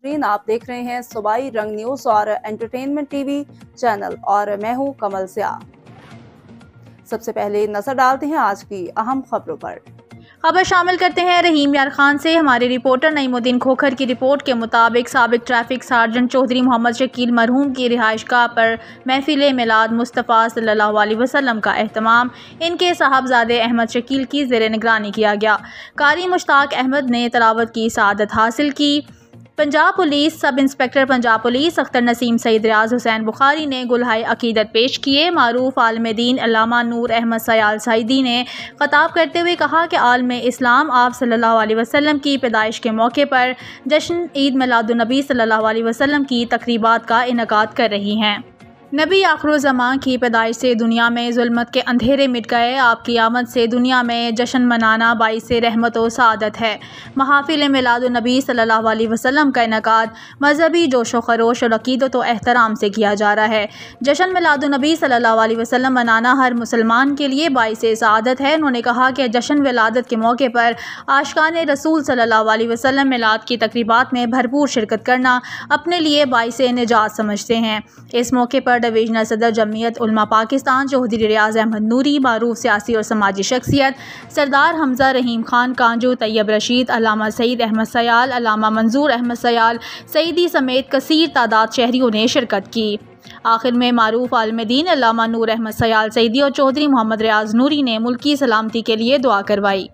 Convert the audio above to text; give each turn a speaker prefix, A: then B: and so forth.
A: नाज़रीन, आप देख रहे हैं सूबाई रंग न्यूज़ और एंटरटेनमेंट टीवी चैनल और मैं हूं कमल सिया। सबसे पहले नजर डालते हैं आज की अहम खबरों पर।
B: खबर शामिल करते हैं रहीम यार खान से। हमारे रिपोर्टर नईमुद्दीन खोखर की रिपोर्ट के मुताबिक साबिक ट्रैफिक सार्जेंट चौधरी मोहम्मद शकील मरहूम की रिहाइशगाह पर महफिल मिलाद मुस्तफ़ा सल्लल्लाहु अलैहि वसल्लम का एहतमाम इनके साहबजादे अहमद शकील की ज़ेर निगरानी किया गया। कारी मुश्ताक अहमद ने तलावत की सआदत हासिल की। Punjab police sub inspector Punjab police Akhtar Naseem Saeed Riaz Hussain Bukhari ने गुलहाए अकीदत पेश किए। मारूफ आलम दीन अल्लामा नूर अहमद सयाल सईदी ने खिताब करते हुए कहा कि आलम इस्लाम आप सल्लल्लाहु अलैहि वसल्लम की पैदाइश के मौके पर जश्न ईद मिलादुन नबी सल्लल्लाहु अलैहि वसल्लम की तकरीबात का इनेकाद कर रही हैं। नबी आखिर-उज़्ज़मां की पैदाइश से दुनिया में ज़ुल्मत के अंधेरे मिट गए। आपकी आमद से दुनिया में जश्न मनाना बाइसे रहमत व सआदत है। महाफिल मिलादुन नबी सल्लल्लाहु अलैहि वसल्लम का इनेकाद मजहबी जोश व खरोश और अकीदत व एहतराम से किया जा रहा है। जश्न मिलादुन नबी सल्लल्लाहु अलैहि वसल्लम मनाना हर मुसलमान के लिए बाइसे सआदत है। उन्होंने कहा कि जश्न विलादत के मौके पर आशिकाने रसूल सल्लल्लाहु अलैहि वसल्लम मिलाद की तकरीबात में भरपूर शिरकत करना अपने लिए बाइसे निजात समझते हैं। इस मौके पर डिवीजनल सदर जमीयत उलमा पाकिस्तान चौधरी रियाज अहमद नूरी, मारूफ सियासी और समाजी शख्सियत सरदार हमजा, रहीम खान कांजू, तैयब रशीद, अल्लामा सईद अहमद सयाल, अल्लामा मंजूर अहमद सयाल सईदी समेत कसीर तादाद शहरियों ने शिरकत की। आखिर में मारूफ आलम दीन अल्लामा नूर अहमद सयाल सईदी और चौधरी मोहम्मद रियाज नूरी ने मुल्की सलामती के लिए दुआ करवाई।